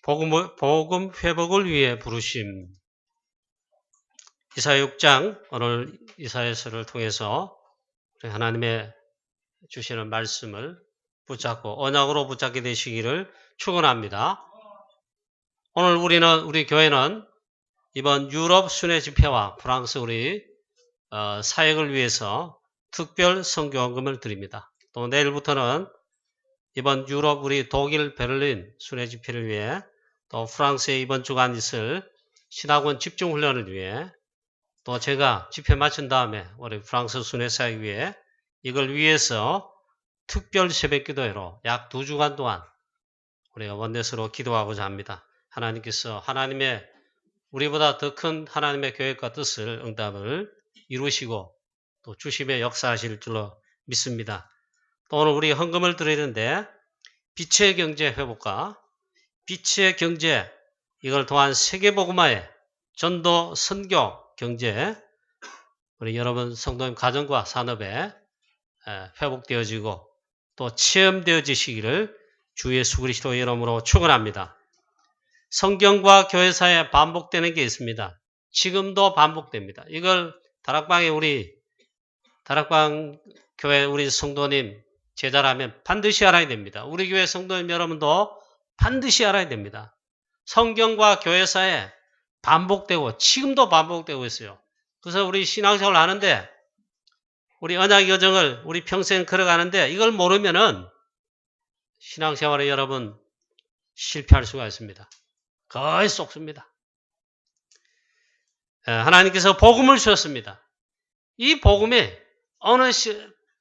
복음 회복을 위해 부르심. 이사야 6장, 오늘 이사야서를 통해서 하나님의 주시는 말씀을 붙잡고 언약으로 붙잡게 되시기를 축원합니다. 오늘 우리 교회는 이번 유럽 순회 집회와 프랑스 우리 사역을 위해서 특별 선교헌금을 드립니다. 또 내일부터는 이번 유럽 우리 독일 베를린 순회 집회를 위해 또 프랑스에 이번 주간 있을 신학원 집중훈련을 위해 또 제가 집회 마친 다음에 우리 프랑스 순회 사역 위해 이걸 위해서 특별 새벽 기도회로 약 2주간 동안 우리가 원내스로 기도하고자 합니다. 하나님께서 하나님의 우리보다 더 큰 하나님의 계획과 뜻을 응답을 이루시고 또 주심의 역사하실 줄로 믿습니다. 또 오늘 우리 헌금을 드리는데 빛의 경제 회복과 빛의 경제 이걸 통한 세계복음화의 전도 선교 경제 우리 여러분 성도님 가정과 산업에 회복되어지고 또 체험되어지시기를 주 예수 그리스도의 이름으로 축원합니다. 성경과 교회사에 반복되는 게 있습니다. 지금도 반복됩니다. 이걸 다락방 교회 우리 성도님 제자라면 반드시 알아야 됩니다. 우리 교회 성도님 여러분도 반드시 알아야 됩니다. 성경과 교회사에 반복되고 지금도 반복되고 있어요. 그래서 우리 신앙생활을 하는데 우리 언약의 여정을 우리 평생 걸어가는데 이걸 모르면은 신앙생활에 여러분 실패할 수가 있습니다. 거의 쏙습니다. 하나님께서 복음을 주셨습니다. 이 복음이 어느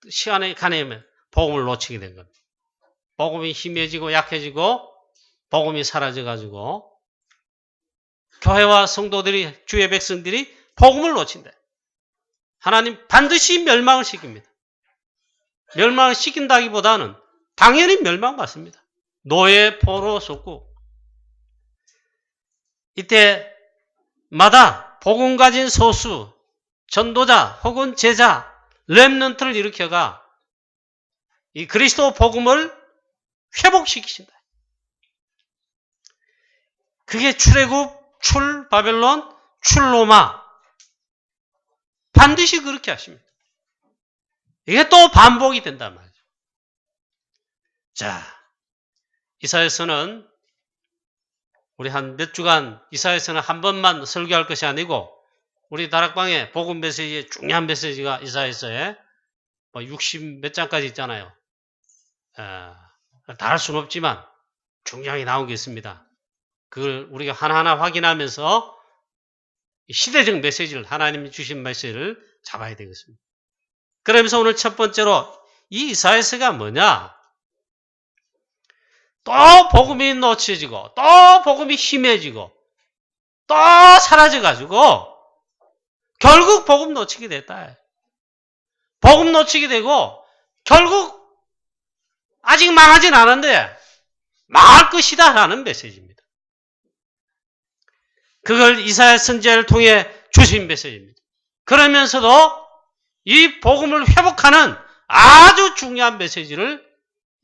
시간에 가냐면 복음을 놓치게 된 겁니다. 복음이 희미해지고 약해지고 복음이 사라져가지고 교회와 성도들이 주의 백성들이 복음을 놓친다. 하나님 반드시 멸망을 시킵니다. 멸망을 시킨다기보다는 당연히 멸망받습니다. 노예 포로 쏟고 이때마다 복음 가진 소수 전도자 혹은 제자 렘넌트를 일으켜가 이 그리스도 복음을 회복시키신다. 그게 출애굽, 출 바벨론, 출 로마 반드시 그렇게 하십니다. 이게 또 반복이 된단 말이죠. 자, 이사야서는 우리 한 몇 주간 이사야서는 한 번만 설교할 것이 아니고 우리 다락방에 복음 메시지의 중요한 메시지가 이사야서에 60 몇 장까지 있잖아요. 다 할 수는 없지만 중요하게 나온 게 있습니다. 그걸 우리가 하나하나 확인하면서 시대적 메시지를 하나님이 주신 메시지를 잡아야 되겠습니다. 그러면서 오늘 첫 번째로 이 이사야서가 뭐냐? 또 복음이 놓쳐지고 또 복음이 희미해지고 또 사라져가지고 결국 복음 놓치게 됐다. 복음 놓치게 되고 결국 아직 망하진 않은데 망할 것이다 라는 메시지입니다. 그걸 이사야 선지자를 통해 주신 메시지입니다. 그러면서도 이 복음을 회복하는 아주 중요한 메시지를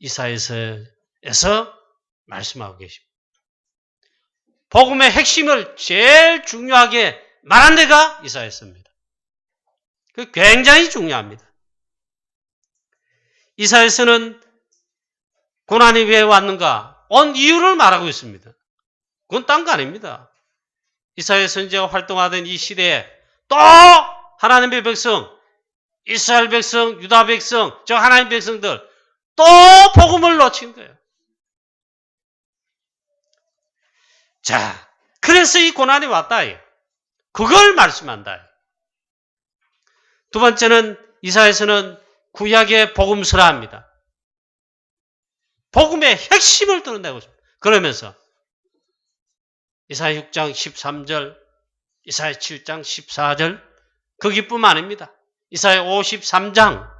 이사야서에서 말씀하고 계십니다. 복음의 핵심을 제일 중요하게 말한 데가 이사야서입니다. 그 굉장히 중요합니다. 이사야서는 고난이 왜 왔는가? 온 이유를 말하고 있습니다. 그건 딴 거 아닙니다. 이사야 선지자가 활동하던 이 시대에 또 하나님의 백성, 이스라엘 백성, 유다 백성, 저 하나님 백성들 또 복음을 놓친 거예요. 자, 그래서 이 고난이 왔다. 그걸 말씀한다. 두 번째는 이사야서는 구약의 복음서라 합니다. 복음의 핵심을 드러내고 있습니다. 그러면서 이사야 6장 13절, 이사야 7장 14절 거기뿐만 아닙니다. 이사야 53장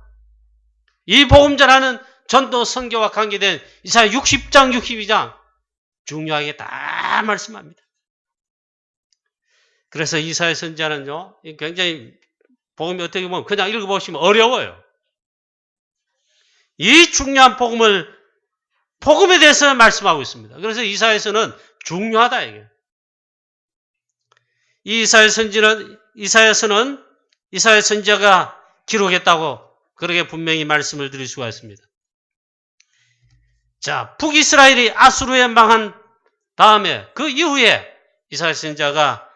이 복음 전하는 전도 선교와 관계된 이사야 60장 62장 중요하게 다 말씀합니다. 그래서 이사야 선지자는요 굉장히 복음이 어떻게 보면 그냥 읽어보시면 어려워요. 이 중요한 복음에 대해서 말씀하고 있습니다. 그래서 이사야서는 중요하다 이게. 이사야 선지자가 기록했다고 그렇게 분명히 말씀을 드릴 수가 있습니다. 자, 북이스라엘이 아수르에 망한 다음에 그 이후에 이사야 선지자가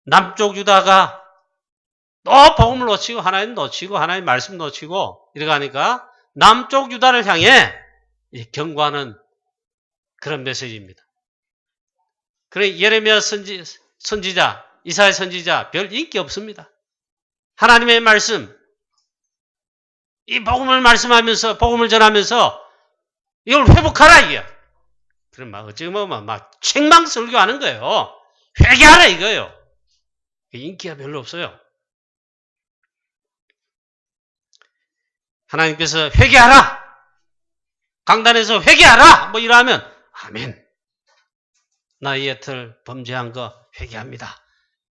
남쪽 유다가 또 복음을 놓치고 하나님 놓치고 하나님 말씀 놓치고 이렇게 하니까 남쪽 유다를 향해 경고하는 그런 메시지입니다. 그래 예레미야 선지자, 이사야 선지자 별 인기 없습니다. 하나님의 말씀, 이 복음을 말씀하면서 복음을 전하면서 이걸 회복하라 이게. 그럼 막 어찌 보면 막 책망 설교하는 거예요. 회개하라 이거예요. 인기가 별로 없어요. 하나님께서 회개하라! 강단에서 회개하라! 뭐 이러면 아멘. 나의 틀 범죄한 거 회개합니다.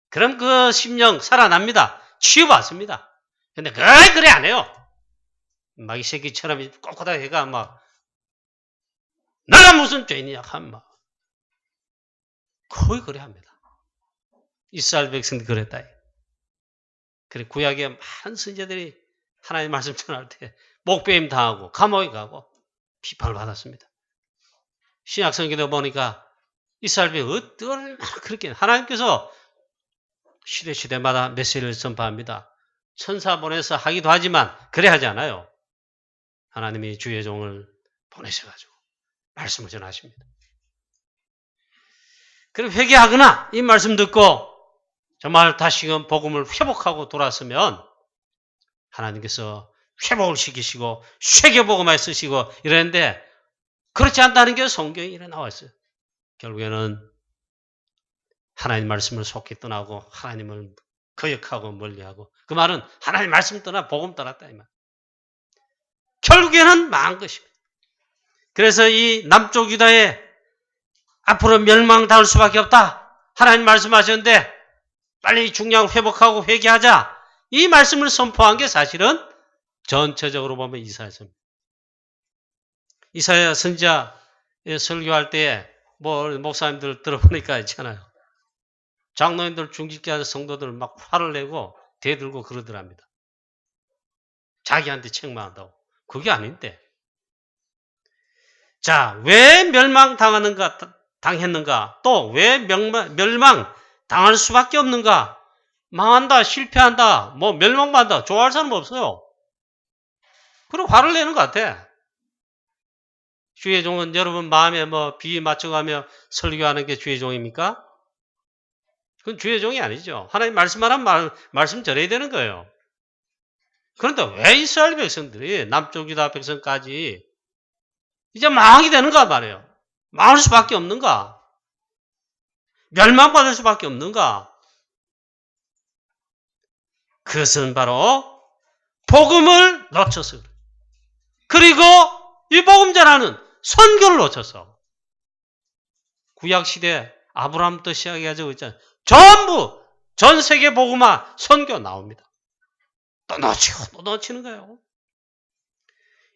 그럼 그 심령 살아납니다. 치유받습니다. 근데 그래 안 해요. 막 이 새끼처럼 꼿꼿하게 해가 막 내가 무슨 죄인이냐 하면 막 거의 그래 합니다. 이스라엘 백성들이 그랬다. 그래 구약의 많은 선지자들이 하나님 말씀 전할 때 목배임 당하고 감옥에 가고 비판을 받았습니다. 신약 성경에 보니까 이스라엘 백성이 얼마나 그렇게 하나님께서 시대마다 메시지를 선포합니다. 천사 보내서 하기도 하지만 그래 하지 않아요. 하나님이 주의 종을 보내셔가지고 말씀을 전하십니다. 그럼 회개하거나 이 말씀 듣고 정말 다시금 복음을 회복하고 돌아서면 하나님께서 회복을 시키시고 쇠개복음에 쓰시고 이랬는데 그렇지 않다는 게 성경에 이래 나와 있어요. 결국에는 하나님 말씀을 속히 떠나고 하나님을 거역하고 멀리하고 그 말은 하나님 말씀 떠나 복음 떠났다 이 말. 결국에는 망한 것입니다. 그래서 이 남쪽 유다에 앞으로 멸망당할 수밖에 없다. 하나님 말씀하셨는데 빨리 중량 회복하고 회개하자. 이 말씀을 선포한 게 사실은 전체적으로 보면 이사야서입니다. 이사야 선지자의 설교할 때에 뭐 목사님들 들어보니까 있잖아요. 장로님들 중직자 성도들 막 화를 내고 대들고 그러더랍니다. 자기한테 책망한다고. 그게 아닌데. 자, 왜 당했는가? 또 왜 멸망 당할 수밖에 없는가? 망한다, 실패한다, 뭐 멸망받는다, 좋아할 사람 없어요. 그리고 화를 내는 것 같아. 주의 종은 여러분 마음에 뭐 비위 맞춰가며 설교하는 게 주의 종입니까? 그건 주의 종이 아니죠. 하나님 말씀하라면 말씀 전해야 되는 거예요. 그런데 왜 이스라엘 백성들이 남쪽 유다 백성까지 이제 망하게 되는가 말이에요. 망할 수밖에 없는가? 멸망받을 수밖에 없는가? 그것은 바로 복음을 놓쳐서 그래요. 그리고 이 복음 전하는 선교를 놓쳐서 구약시대 아브라함부터 시작해가지고 있잖아요. 전부 전 세계 복음화 선교 나옵니다. 또 놓치고 또 놓치는 거예요.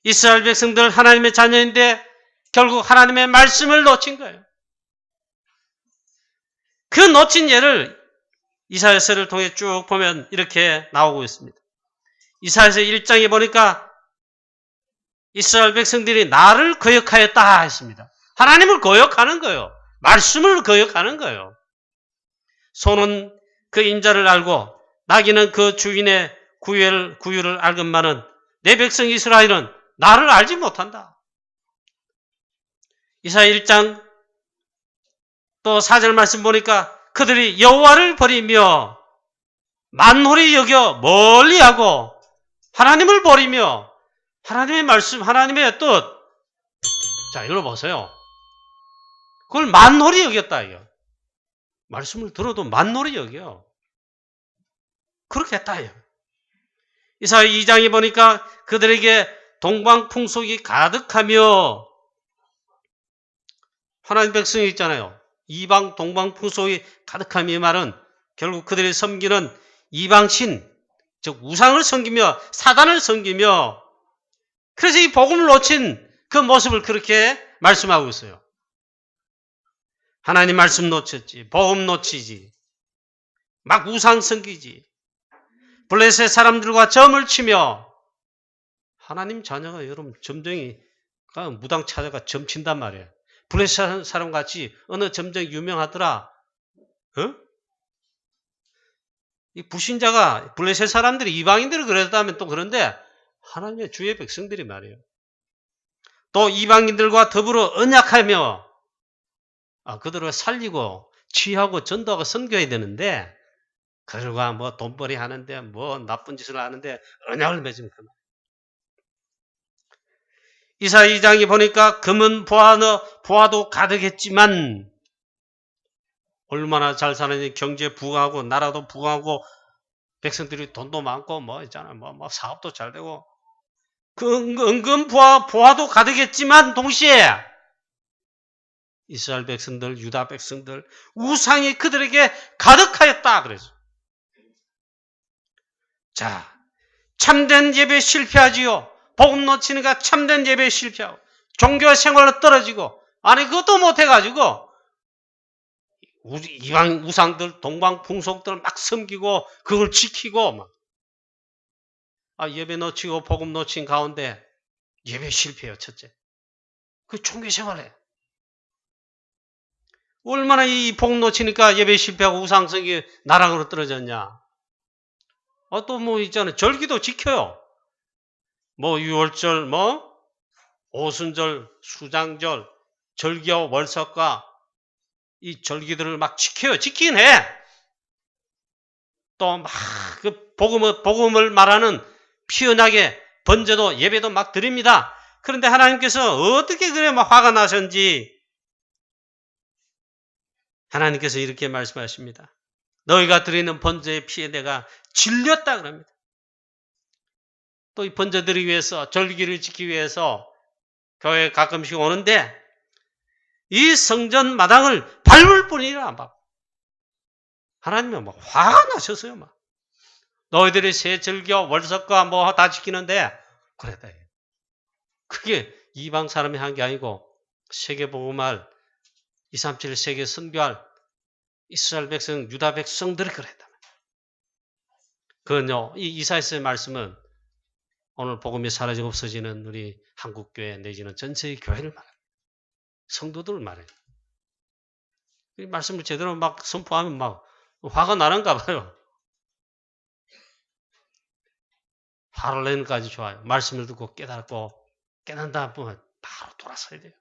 이스라엘 백성들 하나님의 자녀인데 결국 하나님의 말씀을 놓친 거예요. 그 놓친 예를 이사야서를 통해 쭉 보면 이렇게 나오고 있습니다. 이사야서 1장에 보니까 이스라엘 백성들이 나를 거역하였다 했습니다. 하나님을 거역하는 거예요. 말씀을 거역하는 거예요. 소는 그 인자를 알고 나귀는 그 주인의 구유를 알건만은 내 백성 이스라엘은 나를 알지 못한다. 이사야 1장 또 4절 말씀 보니까 그들이 여호와를 버리며 만홀히 여겨 멀리하고 하나님을 버리며 하나님의 말씀, 하나님의 뜻. 자, 이걸 보세요. 그걸 만홀히 여겼다, 이거. 말씀을 들어도 만홀히 여겨. 그렇게 했다, 이거. 이사야 2장에 보니까 그들에게 동방풍속이 가득하며 하나님 백성이 있잖아요. 이방 동방풍속이 가득하며 이 말은 결국 그들이 섬기는 이방신, 즉 우상을 섬기며 사단을 섬기며 그래서 이 복음을 놓친 그 모습을 그렇게 말씀하고 있어요. 하나님 말씀 놓쳤지. 복음 놓치지. 막 우상 섬기지. 블레셋 사람들과 점을 치며 하나님 자녀가 여러분 점쟁이 무당 찾아가 점친단 말이에요. 블레셋 사람 같이 어느 점쟁이 유명하더라. 어? 이 불신자가 블레셋 사람들이 이방인들을 그랬다면 또 그런데 하나님의 주의 백성들이 말이에요. 또 이방인들과 더불어 언약하며 그들을 살리고 치유하고 전도하고 선교해야 되는데 그들과 뭐 돈벌이 하는데 뭐 나쁜 짓을 하는데 언약을 맺으면 그만. 이사야 2장이 보니까 금은 보화도 가득했지만 얼마나 잘 사는지 경제 부강하고 나라도 부강하고 백성들이 돈도 많고 뭐 있잖아요. 뭐 사업도 잘 되고 그 은근 보화도 가득했지만 동시에 이스라엘 백성들, 유다 백성들 우상이 그들에게 가득하였다 그래서. 자, 참된 예배 실패하지요. 복음 놓치니까 참된 예배 실패하고 종교 생활로 떨어지고 아니 그것도 못해가지고 이방 우상들 동방 풍속들 막 섬기고 그걸 지키고 막 예배 놓치고 복음 놓친 가운데 예배 실패해요. 첫째 그 종교 생활에 얼마나 이 복음 놓치니까 예배 실패하고 우상 섬기 나락으로 떨어졌냐. 또 뭐 있잖아요. 절기도 지켜요. 뭐 유월절, 뭐 오순절, 수장절, 절기와 월석과 이 절기들을 막 지켜요. 지키긴 해. 또 막 그 복음을 말하는 피연하게 번제도 예배도 막 드립니다. 그런데 하나님께서 어떻게 그래 막 화가 나셨는지 하나님께서 이렇게 말씀하십니다. 너희가 드리는 번제의 피에 내가 질렸다 그럽니다. 또 이 번제 드리기 위해서 절기를 지키기 위해서 교회에 가끔씩 오는데 이 성전 마당을 밟을 뿐이라 막 하나님은 막 화가 나셨어요. 막 너희들이 새 절기와 월석과 뭐 다 지키는데 그랬다. 그게 이방 사람이 한 게 아니고 세계 복음할 237 세계 선교할 이스라엘 백성, 유다 백성들이 그랬다. 그건요, 이 이사야서의 말씀은 오늘 복음이 사라지고 없어지는 우리 한국교회 내지는 전세의 교회를 말해요. 성도들을 말해요. 이 말씀을 제대로 막 선포하면 막 화가 나는가 봐요. 화를 내는까지 좋아요. 말씀을 듣고 깨닫고 깨닫는 다음에 바로 돌아서야 돼요.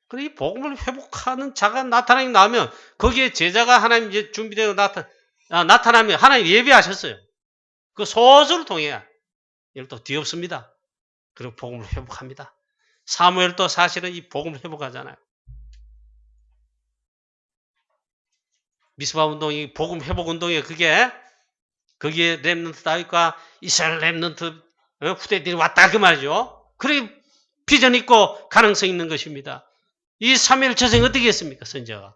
그리고 이 복음을 회복하는 자가 나타나게 나오면 거기에 제자가 하나님 준비되어 나타나면 하나님 예배하셨어요. 그 소설을 통해 이것도 뒤엎습니다. 그리고 복음을 회복합니다. 사무엘도 사실은 이 복음을 회복하잖아요. 미스바 운동이 복음 회복 운동이에요. 거기에 렘넌트 다윗과 이스라엘 렘넌트 후대들이 왔다 그 말이죠. 그래 비전 있고 가능성 있는 것입니다. 이 사무엘 저생 어떻게 했습니까? 선지자가.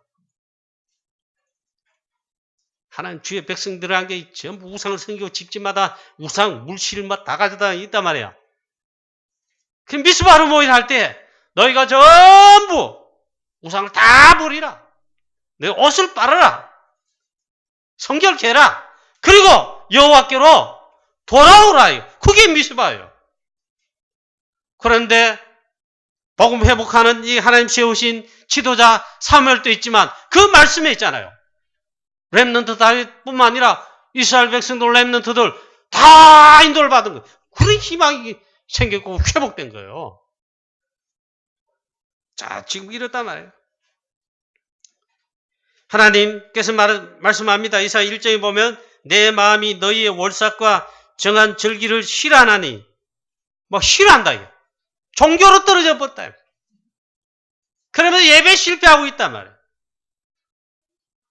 하나님 주의 백성들에게 전부 우상을 섬기고 집집마다 우상, 물실 다 가져다 있단 말이야. 그 미스바로 모임할 때 너희가 전부 우상을 다 버리라. 내 옷을 빨아라. 성결케 해라. 그리고 여호와께로 돌아오라. 그게 미스바예요. 그런데 복음 회복하는 이 하나님 세우신 지도자 사무엘도 있지만 그 말씀에 있잖아요. 렘넌트 다윗뿐만 아니라 이스라엘 백성들 렘넌트들 다 인도를 받은 거예요. 그런 희망이 생겼고 회복된 거예요. 자, 지금 이렇단 말이에요. 하나님께서 말씀합니다. 이사야 1장에 보면 내 마음이 너희의 월삭과 정한 절기를 싫어하나니 뭐 싫어한다. 이게. 종교로 떨어져 버렸다. 그러면서 예배 실패하고 있단 말이에요.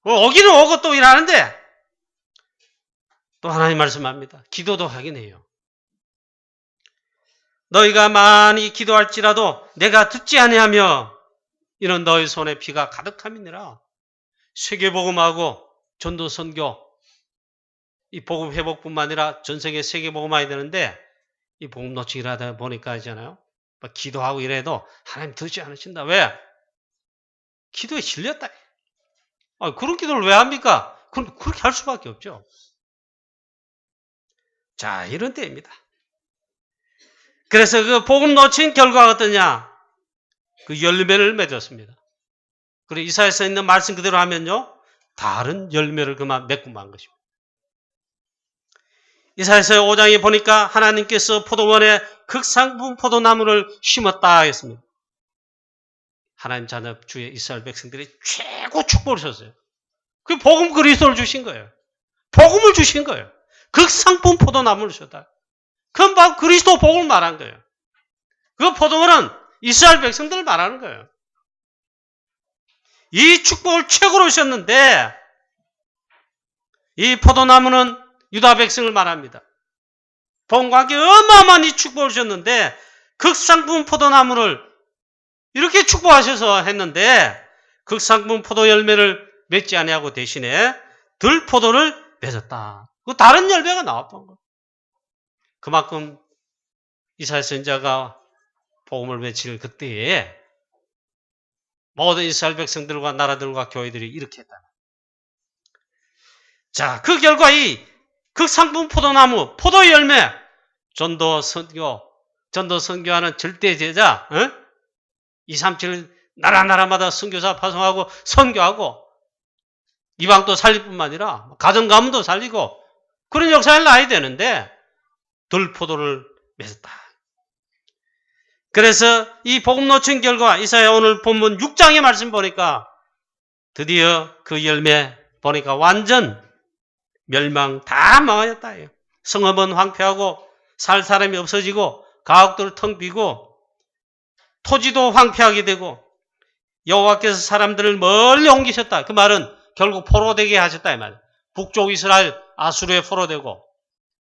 오기는 오고 또 일하는데 또 하나님 말씀합니다. 기도도 하긴 해요. 너희가 많이 기도할지라도 내가 듣지 아니하며 이는 너희 손에 피가 가득함이니라. 세계복음하고 전도 선교 이 복음 회복뿐만 아니라 전 세계 세계복음화야 되는데 이 복음 놓치기를 하다 보니까 있잖아요. 기도하고 이래도 하나님 듣지 않으신다. 왜? 기도에 질렸다. 그런 기도를 왜 합니까? 그럼 그렇게 할 수밖에 없죠. 자, 이런 때입니다. 그래서 그 복음 놓친 결과가 어떠냐? 그 열매를 맺었습니다. 그리고 이사야서에 있는 말씀 그대로 하면요, 다른 열매를 그만 맺고 만 것입니다. 이사야서 5장에 보니까 하나님께서 포도원에 극상품 포도나무를 심었다 했습니다. 하나님 자녀 주의 이스라엘 백성들이 최고 축복을 주셨어요. 그 복음 그리스도를 주신 거예요. 복음을 주신 거예요. 극상품 포도나무를 주셨다. 그건 바로 그리스도 복음을 말한 거예요. 그 포도원은 이스라엘 백성들을 말하는 거예요. 이 축복을 최고로 주셨는데 이 포도나무는 유다 백성을 말합니다. 복음과 함께 어마어마한 이 축복을 주셨는데 극상품 포도나무를 이렇게 축복하셔서 했는데 극상품 포도 열매를 맺지 아니하고 대신에 들포도를 맺었다. 그 다른 열매가 나왔던 거예요. 그만큼 이사야 선지자가 복음을 외칠 그때에 모든 이스라엘 백성들과 나라들과 교회들이 이렇게 했다. 자, 그 결과 이 극상품 포도나무, 포도 열매, 전도 선교하는 절대 제자, 237 나라마다 선교사 파송하고 선교하고 이방도 살릴 뿐만 아니라 가정 가문도 살리고 그런 역사를 놔야 되는데 들포도를 맺었다. 그래서 이 복음 놓친 결과 이사야 오늘 본문 6장의 말씀 보니까 드디어 그 열매 보니까 완전 멸망 다 망하였다. 성읍은 황폐하고 살 사람이 없어지고 가옥들 텅 비고 토지도 황폐하게 되고 여호와께서 사람들을 멀리 옮기셨다. 그 말은 결국 포로되게 하셨다 이 말이에요. 북쪽 이스라엘 아수르에 포로되고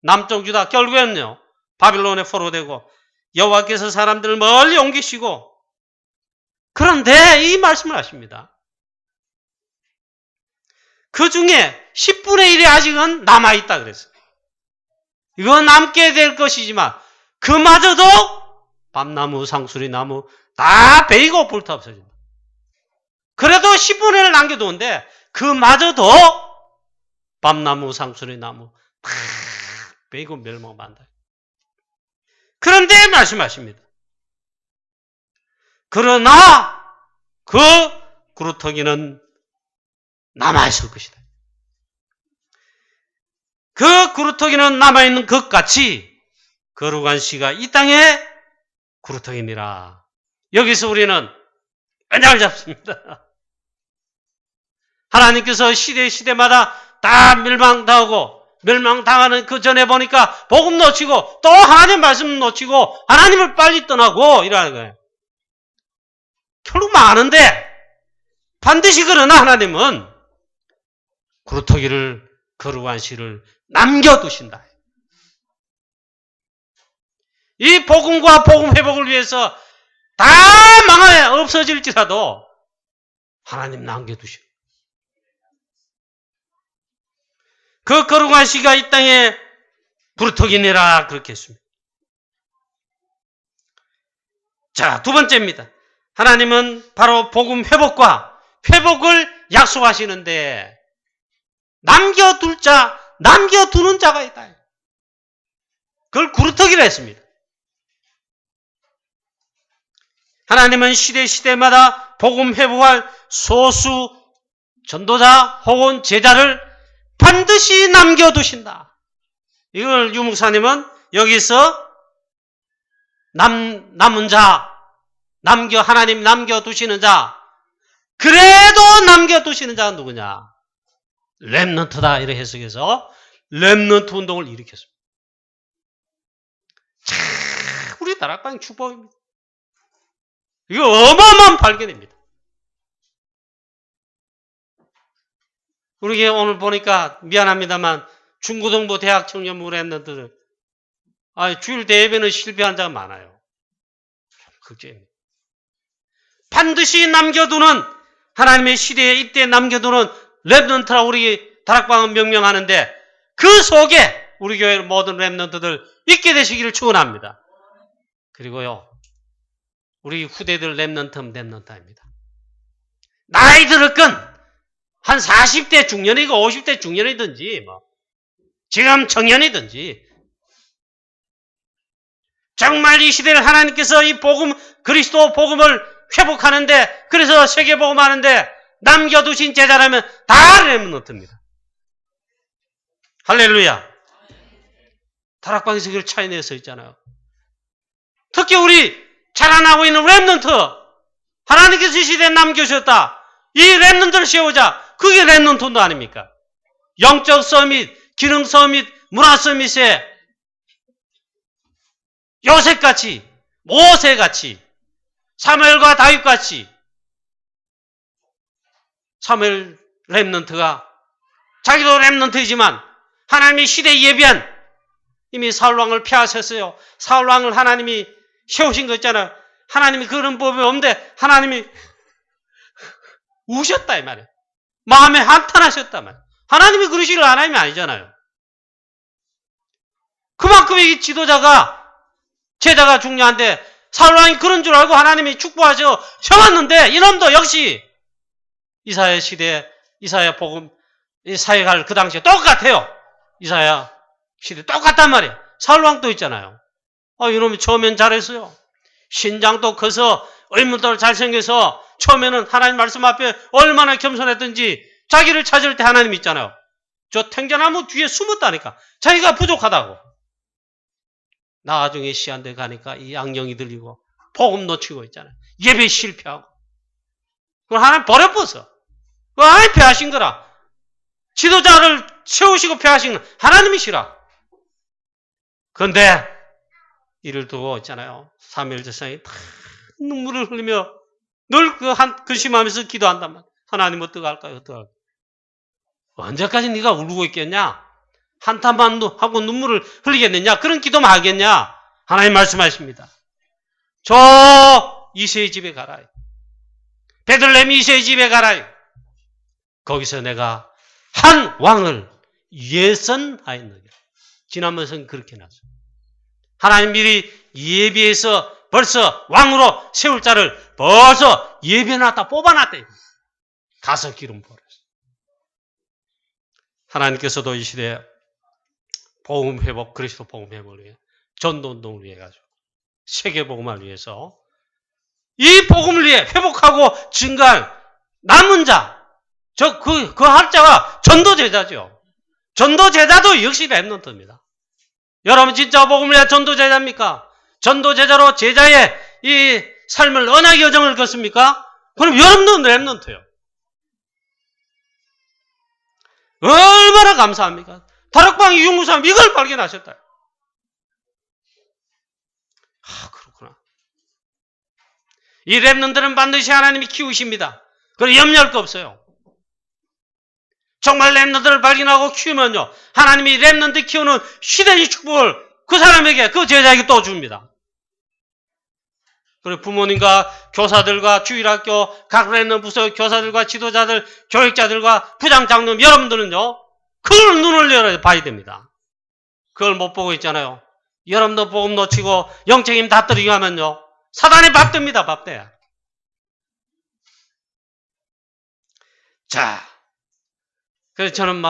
남쪽 유다 결국에는요 바빌론에 포로되고 여호와께서 사람들을 멀리 옮기시고 그런데 이 말씀을 하십니다. 그 중에 10분의 1이 아직은 남아있다 그랬어요. 이거 남게 될 것이지만 그마저도 밤나무, 상수리나무 다 베이고 불타 없어진다. 그래도 10분의 1을 남겨두는데 그마저도 밤나무, 상수리나무 다 베이고 멸망한다. 그런데 말씀하십니다. 그러나 그 구루터기는 남아있을 것이다. 그 구루터기는 남아있는 것 같이 거룩한 씨가 이 땅에 구루터기니라. 여기서 우리는 언약을 잡습니다. 하나님께서 시대마다 다 멸망당하고 멸망당하는 그 전에 보니까 복음 놓치고 또 하나님 말씀 놓치고 하나님을 빨리 떠나고 이러는 거예요. 결국 많은데 반드시 그러나 하나님은 구루터기를 거룩한 씨를 남겨두신다. 이 복음과 복음 회복을 위해서 다 망하여 없어질지라도 하나님 남겨두셔. 그 거룩한 씨가 이 땅에 구루터기니라 그렇게 했습니다. 자, 두 번째입니다. 하나님은 바로 복음 회복과 회복을 약속하시는데 남겨두는 자가 있다. 그걸 구루터기라 했습니다. 하나님은 시대마다 복음 회복할 소수 전도자 혹은 제자를 반드시 남겨두신다. 이걸 유 목사님은 여기서 남은 자, 하나님 남겨두시는 자, 그래도 남겨두시는 자가 누구냐? 렘넌트다 이렇게 해석해서 렘넌트 운동을 일으켰습니다. 참 우리 다락방 축복입니다. 이거 어마어마한 발견입니다. 우리 오늘 보니까 미안합니다만 중고등부 대학 청년부 렘넌트들 주일 대회는 실패한 자가 많아요. 걱정입니다. 반드시 남겨두는 하나님의 시대에 이때 남겨두는 렘넌트라고 우리 다락방은 명명하는데 그 속에 우리 교회 모든 렘넌트들 있게 되시기를 축원합니다. 그리고요 우리 후대들 렘넌트입니다. 나이 들었건 한 40대 중년이고 50대 중년이든지 뭐 지금 청년이든지 정말 이 시대를 하나님께서 이 복음, 그리스도 복음을 회복하는데, 그래서 세계복음 하는데 남겨두신 제자라면 다 렘넌트입니다. 할렐루야. 다락방에서 그걸 차이내서 있잖아요. 특히 우리 자라나고 있는 렘넌트, 하나님께서 이 시대에 남겨주셨다. 이 렘넌트를 세우자. 그게 렘넌트도 아닙니까? 영적 서밋, 기능 서밋, 문화 서밋에 요셉같이, 모세같이, 사무엘과 다윗같이, 사무엘 렘넌트가 자기도 렘넌트이지만 하나님이 시대에 예비한 이미 사울왕을 폐하셨어요. 사울왕을 하나님이 세우신 거 있잖아요. 하나님이 그런 법이 없는데 하나님이 우셨다 이 말이에요. 마음에 한탄하셨단 말이에요. 하나님이 그러실 하나님이 아니잖아요. 그만큼 이 지도자가, 제자가 중요한데 사울왕이 그런 줄 알고 하나님이 축복하셔 세웠는데 이놈도 역시 이사야 시대에, 이사야 복음, 사역할 그 당시에 똑같아요. 이사야 시대 똑같단 말이에요. 사울왕도 있잖아요. 이놈이 처음엔 잘했어요. 신장도 커서 의문도 잘생겨서 처음에는 하나님 말씀 앞에 얼마나 겸손했던지 자기를 찾을 때 하나님 있잖아요. 저 탱자나무 뒤에 숨었다니까. 자기가 부족하다고. 나중에 시한대 가니까 이 악령이 들리고 복음 놓치고 있잖아요. 예배 실패하고. 그걸 하나님 버려버서. 그걸 하나님 폐하신 거라. 지도자를 세우시고 폐하신 건 하나님이시라. 그런데 이를 두고 있잖아요. 사무엘 제사장이 다 눈물을 흘리며 늘 근심하면서 기도한단 말이에요. 하나님 어떡할까요? 어떡할까요? 언제까지 네가 울고 있겠냐? 한탄만 하고 눈물을 흘리겠느냐? 그런 기도만 하겠냐? 하나님 말씀하십니다. 저 이새의 집에 가라. 베들레헴 이새의 집에 가라. 거기서 내가 한 왕을 예선하였느니라. 지난번에는 그렇게 나왔어요. 하나님 미리 예비해서 벌써 왕으로 세울 자를 벌써 예비해놨다, 뽑아놨다. 가서 기름 부어라. 하나님께서도 이 시대에 복음 회복, 그리스도 복음 회복을 위해, 전도운동을 위해 가지고 세계 복음을 위해서 이 복음을 위해 회복하고 증가할 남은 자, 그 할 자가 전도제자죠. 전도제자도 역시 렘넌트입니다. 여러분 진짜 복음을 위해 전도제자입니까? 전도제자로 제자의 이 삶을 언약의 여정을 걷습니까? 그럼 여러분도 렘넌트예요. 얼마나 감사합니까? 다락방의 유무사님 이걸 발견하셨다. 그렇구나. 이 렘넌트는 반드시 하나님이 키우십니다. 그걸 염려할 거 없어요. 정말 렘넌트를 발견하고 키우면요, 하나님이 렘넌트 키우는 시대의 축복을 그 사람에게, 그 제자에게 또 줍니다. 그리고 부모님과 교사들과 주일학교, 각 렘넌트 부서 교사들과 지도자들, 교육자들과 부장, 장로님, 여러분들은요, 그걸 눈을 열어 봐야 됩니다. 그걸 못 보고 있잖아요. 여러분도 복음 놓치고 영적 힘 다 떨어지게 하면요, 사단이 밥됩니다. 밥돼. 자, 그래서 저는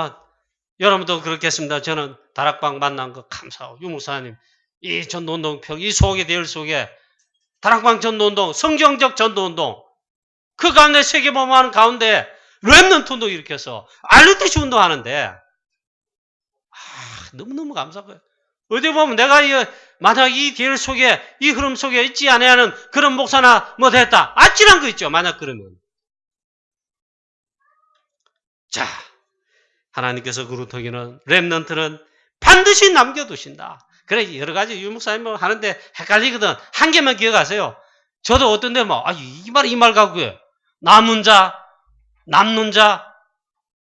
여러분도 그렇겠습니다. 저는 다락방 만난 거 감사하고, 유목사님, 이 전도운동, 이 속에 대열 속에 다락방 전도운동, 성경적 전도운동, 그 가운데 세계복음하는 가운데 렘넌트 운동 일으켜서 알루테시 운동하는데, 너무너무 감사해요. 어디 보면 내가 만약 이 대열 속에, 이 흐름 속에 있지 않으면 그런 목사나 됐다. 아찔한 거 있죠. 만약 그러면. 자, 하나님께서 그루터기는, 렘넌트는 반드시 남겨두신다. 그래, 여러 가지 유목사님 하는데 헷갈리거든. 한 개만 기억하세요. 저도 어떤 데 이 말 갖고요. 남은 자, 남는 자,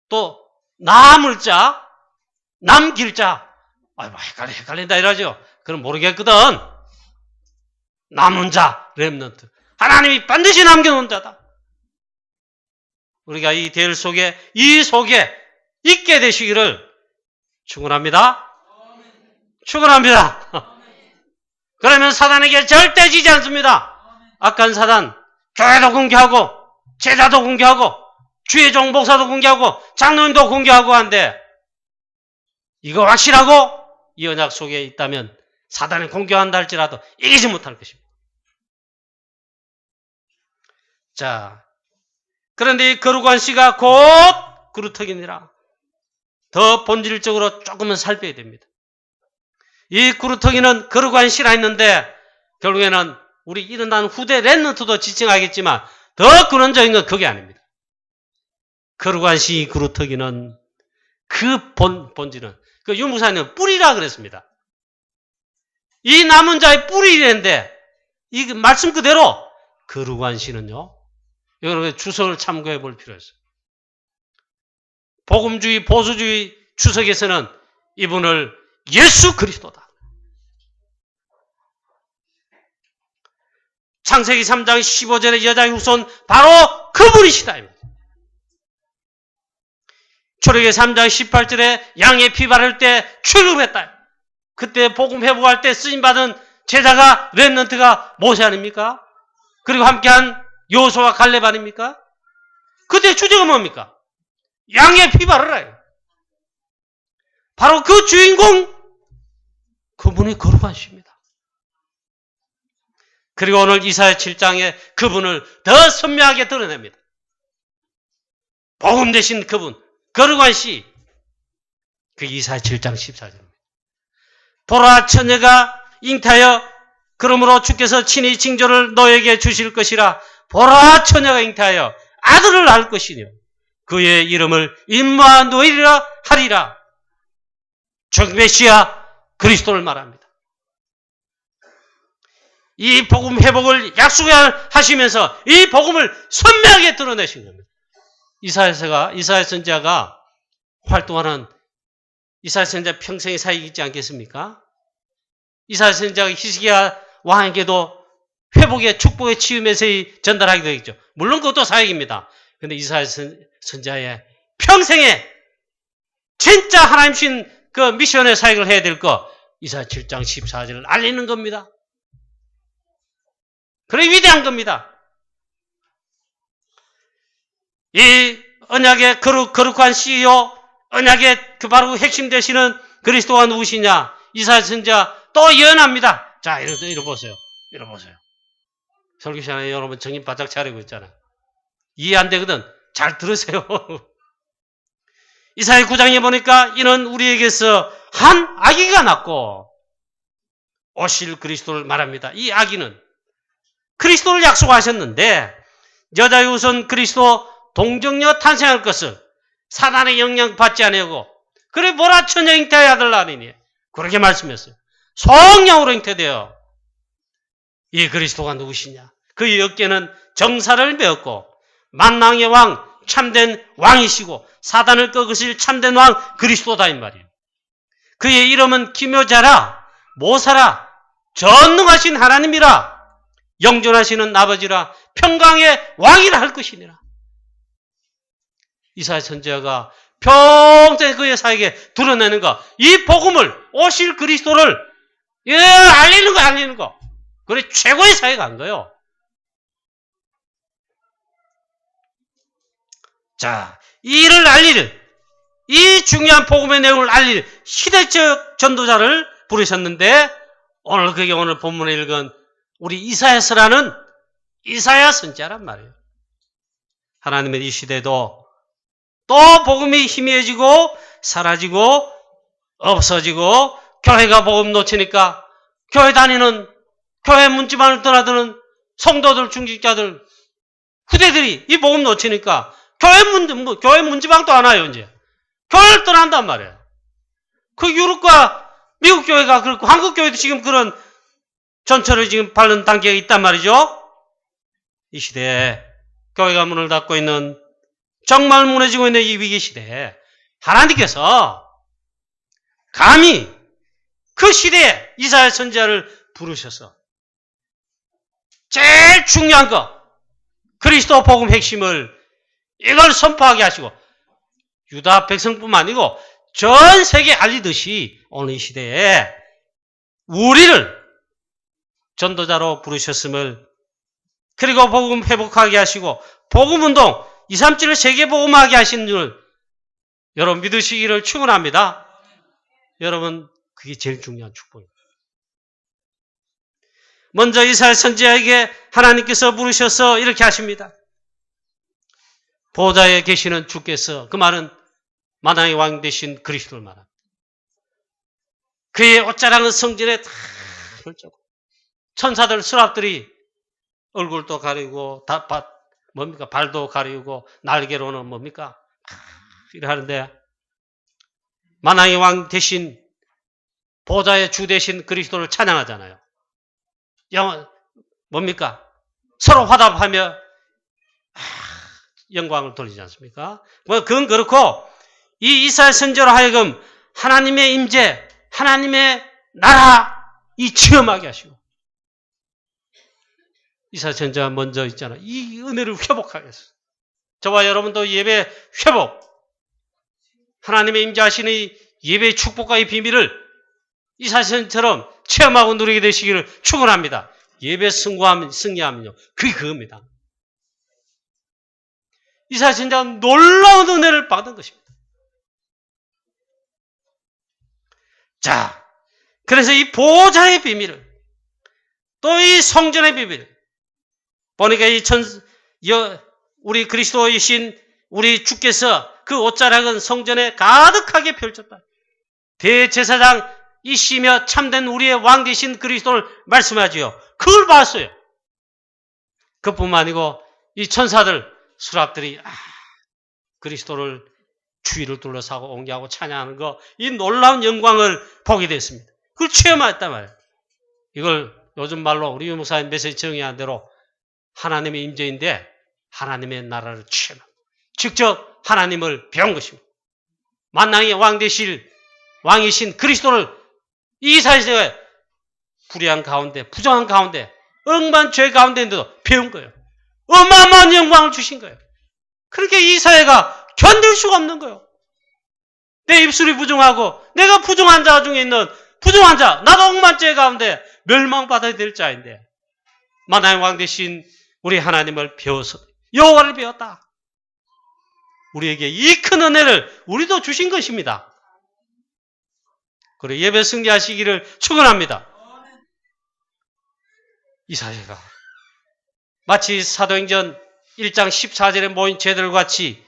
또 남을 자, 남길 자. 헷갈린다 이러죠. 그럼 모르겠거든. 남은 자, 렘넌트. 하나님이 반드시 남겨놓은 자다. 우리가 이 대열 속에, 이 속에 있게 되시기를 축원합니다. 축원합니다. 그러면 사단에게 절대 지지 않습니다. 악한 사단, 교회도 공개하고 제자도 공개하고 주의 종 목사도 공개하고 장로님도 공개하고 한데 이거 확실하고 이 언약 속에 있다면 사단이 공개한다 할지라도 이기지 못할 것입니다. 자, 그런데 이 거룩한 씨가 곧 그루터기니라. 더 본질적으로 조금은 살펴야 됩니다. 이 그루터기는 거룩한 씨라 했는데 결국에는 우리 일어난 후대 랩넌트도 지칭하겠지만 더 근원적인 건 그게 아닙니다. 거룩한 씨 그루터기는 그 본질은 그 유무사님은 뿌리라 그랬습니다. 이 남은 자의 뿌리인데 이 말씀 그대로 거룩한 씨는요. 여러분 주석을 참고해 볼 필요가 있어요. 복음주의 보수주의 주석에서는 이분을 예수 그리스도다. 창세기 3장 15절에 여자의 후손 바로 그분이시다. 출애굽기 3장 18절에 양의 피 바를 때 출애굽했다. 그때 복음 회복할 때 쓰임받은 제자가 렘넌트가 모세 아닙니까? 그리고 함께한 여호수아와 갈렙 아닙니까? 그때 주제가 뭡니까? 양의 피 바르라. 바로 그 주인공 그분이 거룩한 씨입니다. 그리고 오늘 이사야 7장에 그분을 더 선명하게 드러냅니다. 복음 대신 그분 거룩한 씨. 그 이사야 7장 14절입니다. 보라 처녀가 잉태하여 그러므로 주께서 친히 징조를 너에게 주실 것이라. 보라 처녀가 잉태하여 아들을 낳을 것이며 그의 이름을 임마누엘이라 하리라. 즉 메시아 그리스도를 말합니다. 이 복음 회복을 약속하시면서 이 복음을 선명하게 드러내신 겁니다. 이사야 선지자가 활동하는 이사야 선지자 평생의 사역이 있지 않겠습니까? 이사야 선지자가 히스기야 왕에게도 회복의 축복의 치유 메시지 전달하게 되겠죠. 물론 그것도 사역입니다. 그런데 이사야 선지자의 평생에 진짜 하나님 신 그 미션의 사역을 해야 될 거 이사야 7장 14절을 알리는 겁니다. 그래 위대한 겁니다. 이 언약의 거룩한 CEO 언약의 그 바로 핵심 되시는 그리스도가 누구시냐? 이사야 선지자 또 예언합니다. 자, 이러 보세요. 설교 시간에 여러분 정신 바짝 차리고 있잖아요. 이해 안 되거든. 잘 들으세요. 이사야 9장에 보니까 이는 우리에게서 한 아기가 낳고 오실 그리스도를 말합니다. 이 아기는 그리스도를 약속하셨는데 여자의 우선 그리스도 동정녀 탄생할 것을 사단의 영향 받지 아니하고 그래 보라 처녀 잉태의 아들 낳으니 그렇게 말씀했어요. 성령으로 잉태되어 이 그리스도가 누구시냐? 그의 어깨는 정사를 메었고 만왕의 왕 참된 왕이시고 사단을 꺾으실 참된 왕 그리스도다 이 말이에요. 그의 이름은 기묘자라 모사라 전능하신 하나님이라 영존하시는 아버지라 평강의 왕이라 할 것이니라. 이사야 선지자가 평생 그의 사역에 드러내는 거, 이 복음을 오실 그리스도를 알리는 거. 그래 최고의 사역을 한 거예요. 자, 이를 알리는 이 중요한 복음의 내용을 알리는 시대적 전도자를 부르셨는데 오늘 본문에 읽은 우리 이사야서라는 이사야 선지자란 말이에요. 하나님의 이 시대도 또 복음이 희미해지고 사라지고 없어지고 교회가 복음 놓치니까 교회 문지방을 떠나드는 성도들 중직자들 후대들이 이 복음 놓치니까 교회 문지방도 안 와요. 이제 교회를 떠난단 말이에요. 그 유럽과 미국 교회가 그렇고 한국 교회도 지금 그런 전철을 지금 밟는 단계가 있단 말이죠. 이 시대에 교회가 문을 닫고 있는 정말 무너지고 있는 이 위기 시대에 하나님께서 감히 그 시대에 이사야 선지자를 부르셔서 제일 중요한 거 그리스도 복음 핵심을 이걸 선포하게 하시고 유다 백성뿐만 아니고 전 세계에 알리듯이 오늘 이 시대에 우리를 전도자로 부르셨음을 그리고 복음 회복하게 하시고 복음운동 237을 세계복음하게 하신 줄 여러분 믿으시기를 축원합니다. 여러분 그게 제일 중요한 축복입니다. 먼저 이사야 선지자에게 하나님께서 부르셔서 이렇게 하십니다. 보좌에 계시는 주께서, 그 말은 만왕의 왕 되신 그리스도를 말합니다. 그의 옷자랑은 성전에 다 펼쳐고 천사들 수랍들이 얼굴도 가리고 뭡니까? 발도 가리고 날개로는 뭡니까? 이래 하는데 만왕의 왕 대신 보좌의 주 대신 그리스도를 찬양하잖아요. 뭡니까? 서로 화답하며 영광을 돌리지 않습니까? 그건 그렇고 이 이사야 선지자로 하여금 하나님의 임재, 하나님의 나라 이 체험하게 하시고 이사야 선지자가 먼저 있잖아요. 이 은혜를 회복하게 했어요. 저와 여러분도 예배 회복, 하나님의 임재하시는 이 예배의 축복과 이 비밀을 이사야 선지자처럼 체험하고 누리게 되시기를 축원합니다. 예배 승리하면요. 그게 그겁니다. 이사야 선지자가 놀라운 은혜를 받은 것입니다. 자, 그래서 이 보좌의 비밀을 또 이 성전의 비밀을 보니까 우리 그리스도이신 우리 주께서 그 옷자락은 성전에 가득하게 펼쳤다. 대제사장이시며 참된 우리의 왕 되신 그리스도를 말씀하지요. 그걸 봤어요. 그뿐만 아니고 이 천사들, 수랍들이 그리스도를 주위를 둘러싸고 옹기하고 찬양하는 거, 이 놀라운 영광을 보게 됐습니다. 그걸 체험했단 말이에요. 이걸 요즘 말로 우리 유목사님 메시지 정의한 대로 하나님의 임재인데 하나님의 나라를 체험하고 직접 하나님을 배운 것입니다. 만왕의 왕 되실 왕이신 그리스도를 이 사회에 불의한 가운데, 부정한 가운데, 억만 죄 가운데인데도 배운 거예요. 어마어마한 영광을 주신 거예요. 그렇게 이 사회가 견딜 수가 없는 거예요. 내 입술이 부정하고 내가 부정한 자 중에 있는 부정한 자, 나도 억만 죄 가운데 멸망받아야 될 자인데 만왕의 왕 되신 우리 하나님을 배워서 여호와를 배웠다. 우리에게 이 큰 은혜를 우리도 주신 것입니다. 그리고 예배 승리하시기를 축원합니다. 이사야가 마치 사도행전 1장 14절에 모인 제들 같이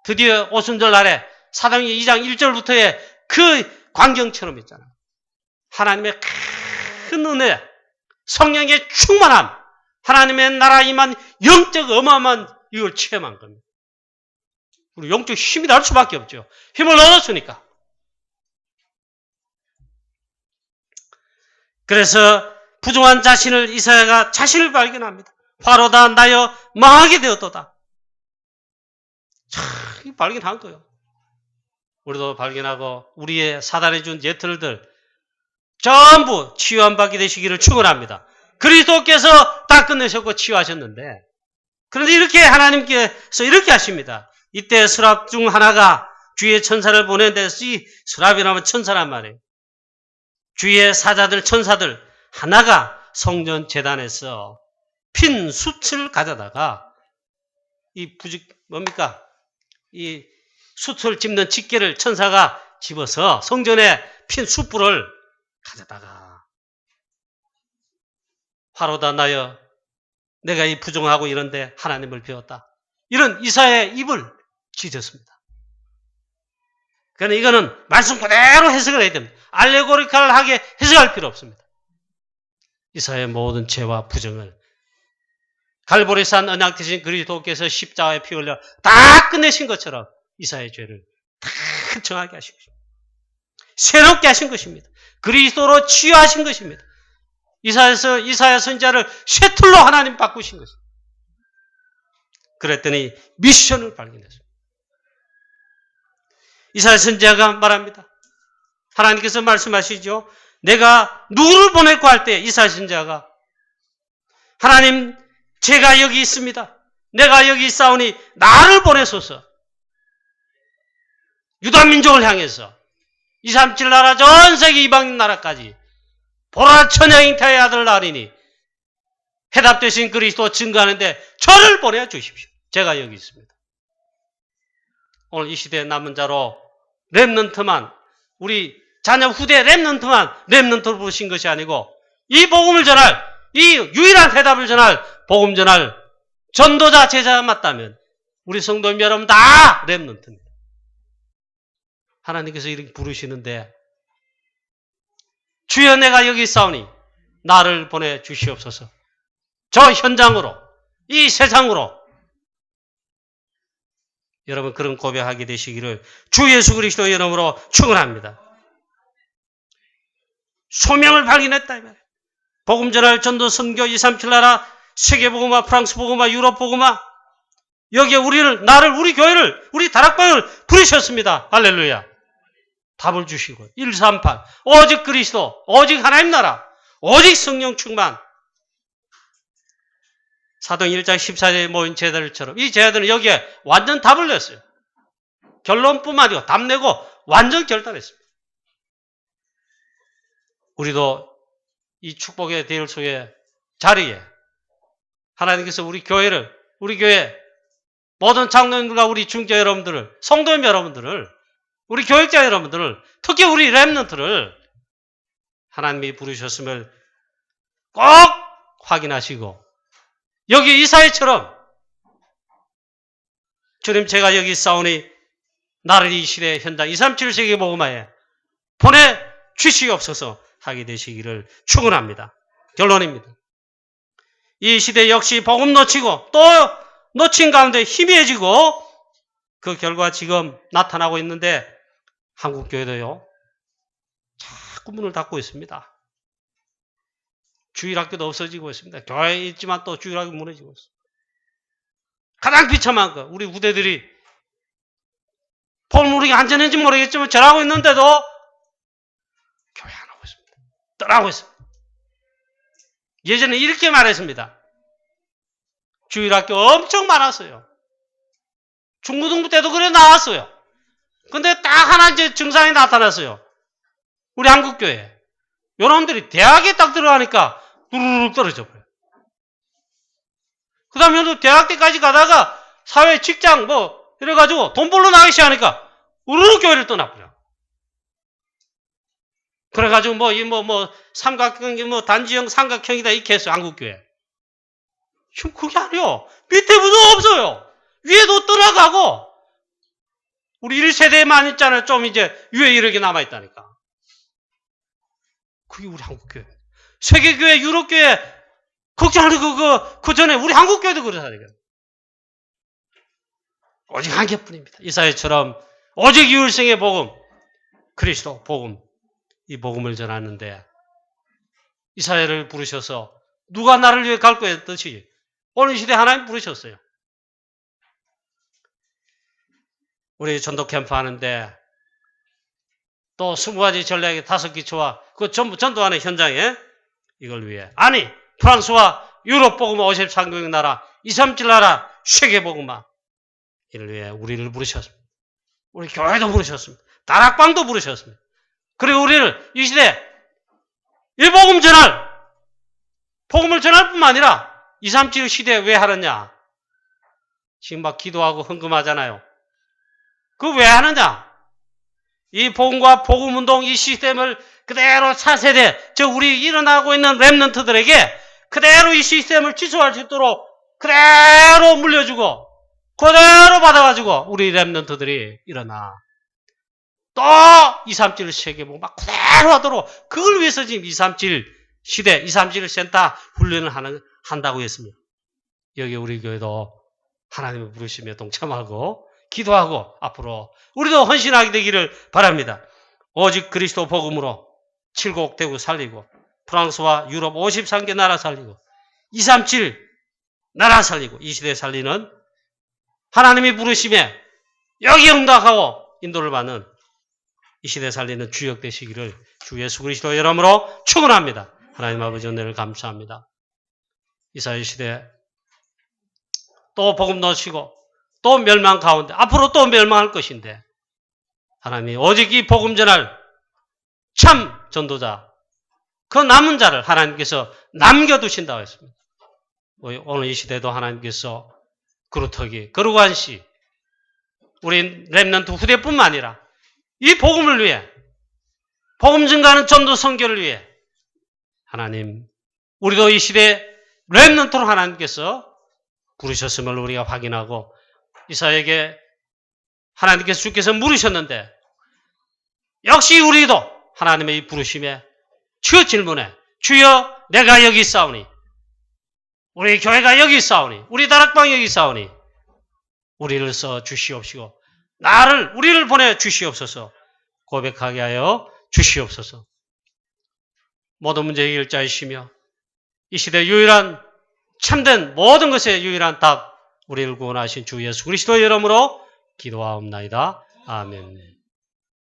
드디어 오순절 날에 사도행전 2장 1절부터의 그 광경처럼 있잖아요. 하나님의 큰 은혜, 성령의 충만함, 하나님의 나라 임한 영적 어마어마한 이걸 체험한 겁니다. 우리 영적 힘이 날 수밖에 없죠. 힘을 얻었으니까. 그래서 부정한 자신을 이사야가 자신을 발견합니다. 화로다 나여 망하게 되었도다. 참 발견한 거예요. 우리도 발견하고 우리의 사단이 준 예틀들 전부 치유함받게 되시기를 축원합니다. 그리스도께서 다 끝내셨고 치유하셨는데, 그런데 이렇게 하나님께서 이렇게 하십니다. 이때 수랍 중 하나가 주의 천사를 보내는데, 이 수랍이라면 천사란 말이에요. 주의 사자들 천사들 하나가 성전 제단에서 핀 숯을 가져다가 뭡니까? 이 숯을 집는 집게를 천사가 집어서 성전에 핀 숯불을 가져다가 화로다 나여 내가 이 부정하고 이런데 하나님을 배웠다. 이런 이사야의 입을 찢었습니다. 그러니까 이거는 말씀 그대로 해석을 해야 됩니다. 알레고리칼하게 해석할 필요 없습니다. 이사야의 모든 죄와 부정을 갈보리산 언약 되신 그리스도께서 십자가에 피 흘려 다 끝내신 것처럼 이사야의 죄를 다 정하게 하신 것입니다. 새롭게 하신 것입니다. 그리스도로 치유하신 것입니다. 이사야 선지자를 쇠틀로 하나님 바꾸신 것입니다. 그랬더니 미션을 발견했습니다. 이사야 선지자가 말합니다. 하나님께서 말씀하시죠. 내가 누구를 보낼까 할 때 이사야 선지자가 하나님 제가 여기 있습니다. 내가 여기 있사오니 나를 보내소서. 유다 민족을 향해서 237 나라 전 세계 이방 나라까지 보라 천양잉태의 아들 나리니 해답되신 그리스도 증거하는데 저를 보내주십시오. 제가 여기 있습니다. 오늘 이 시대에 남은 자로 렘넌트만, 우리 자녀 후대 렘넌트를 부르신 것이 아니고 이 복음을 전할, 이 유일한 해답을 전할, 복음 전할 전도자, 제자가 맞다면 우리 성도님 여러분 다 렘넌트입니다. 하나님께서 이렇게 부르시는데 주여 내가 여기 있사오니 나를 보내주시옵소서. 저 현장으로, 이 세상으로 여러분 그런 고백하게 되시기를 주 예수 그리스도의 이름으로 축원합니다. 소명을 발견했다 이 말이에요. 복음 전할 전도 선교 237 나라, 세계 복음화, 프랑스 복음화, 유럽 복음화, 여기에 우리를, 나를, 우리 교회를, 우리 다락방을 부르셨습니다. 할렐루야. 답을 주시고 138 오직 그리스도, 오직 하나님 나라, 오직 성령 충만. 사도행 1장 14절에 모인 제자들처럼 이 제자들은 여기에 완전 답을 냈어요. 결론뿐만 아니고 답 내고 완전 결단했습니다. 우리도 이 축복의 대열 속의 자리에 하나님께서 우리 교회를, 우리 교회 모든 장로님들과 우리 중재 여러분들을, 성도님 여러분들을, 우리 교육자 여러분들을, 특히 우리 렘넌트를 하나님이 부르셨음을 꼭 확인하시고 여기 이사야처럼 주님 제가 여기 있사오니 나를 이 시대의 현장 237 세계 복음화에 보내주시옵소서 하게 되시기를 축원합니다. 결론입니다. 이 시대 역시 복음 놓치고 또 놓친 가운데 희미해지고 그 결과 지금 나타나고 있는데 한국교회도요 자꾸 문을 닫고 있습니다. 주일학교도 없어지고 있습니다. 교회에 있지만 또 주일학교 무너지고 있습니다. 가장 비참한 거 우리 후대들이 복음을 우리가 안전한지 모르겠지만 전하고 있는데도 교회 안 하고 있습니다. 떠나고 있습니다. 예전에 이렇게 말했습니다. 주일학교 엄청 많았어요. 중고등부 때도 그래 나왔어요. 근데 딱 하나 이제 증상이 나타났어요. 우리 한국교회. 여러분들이 대학에 딱 들어가니까 우르르 떨어져 버려요. 그 다음에 대학 때까지 가다가 사회, 직장 뭐 이래가지고 돈 벌러 나가기 시작하니까 우르르 교회를 떠나버려. 그래가지고 삼각형, 단지형 삼각형이다 이렇게 했어요. 한국교회. 지금 그게 아니에요. 밑에 부도 없어요. 위에도 떠나가고 우리 1세대만 있잖아요. 좀 이제 위에 이렇게 남아있다니까. 그게 우리 한국교회. 세계교회, 유럽교회, 걱정하는 그 전에 우리 한국교회도 그러다니까요. 오직 한 개뿐입니다. 이사야처럼 오직 유일성의 복음, 그리스도 복음, 이 복음을 전하는데 이사야를 부르셔서 누가 나를 위해 갈 거야 뜻이 오늘 시대 하나님 부르셨어요. 우리 전도 캠프 하는데 또 20가지 전략의 5기초와 그 전부 전도하는 현장에 이걸 위해 아니 프랑스와 유럽 복음화 53개국 나라 237 나라 세계 복음화 이를 위해 우리를 부르셨습니다. 우리 교회도 부르셨습니다. 다락방도 부르셨습니다. 그리고 우리를 이 시대 이 복음 전할 복음을 전할 뿐만 아니라 237 시대에 왜 하느냐 지금 막 기도하고 헌금하잖아요. 그거 왜 하느냐 이 복음과 복음운동 이 시스템을 그대로 차세대, 즉 우리 일어나고 있는 렘넌트들에게 그대로 이 시스템을 취소할 수 있도록 그대로 물려주고 그대로 받아가지고 우리 렘넌트들이 일어나 또 237 세계복 막 그대로 하도록 그걸 위해서 지금 237 시대, 237 센터 훈련을 한다고 했습니다. 여기 우리 교회도 하나님을 부르시며 동참하고 기도하고 앞으로 우리도 헌신하게 되기를 바랍니다. 오직 그리스도 복음으로 칠곡 대구 살리고 프랑스와 유럽 53개 나라 살리고 237 나라 살리고 이 시대 살리는 하나님이 부르심에 여기 응답하고 인도를 받는 이 시대 살리는 주역 되시기를 주 예수 그리스도 이름으로 축원합니다. 하나님 아버지 은혜를 감사합니다. 이사야 시대 또 복음 놓치고 또 멸망 가운데 앞으로 또 멸망할 것인데 하나님이 오직 이 복음 전할 참 전도자 그 남은 자를 하나님께서 남겨두신다고 했습니다. 오늘 이 시대도 하나님께서 그루터기, 거룩한 씨, 우리 렘넌트 후대뿐만 아니라 이 복음을 위해, 복음 증가하는 전도 선교를 위해 하나님, 우리도 이 시대 렘넌트로 하나님께서 부르셨음을 우리가 확인하고 이사야에게 하나님께서 주께서 물으셨는데 역시 우리도 하나님의 이 부르심에 주여 질문해, 주여 내가 여기 있사오니, 우리 교회가 여기 있사오니, 우리 다락방 여기 있사오니 우리를 써 주시옵시고 우리를 보내 주시옵소서. 고백하게 하여 주시옵소서. 모든 문제 해결자이시며 이 시대 유일한 참된 모든 것의 유일한 답, 우리를 구원하신 주 예수 그리스도의 이름으로 기도하옵나이다. 아멘.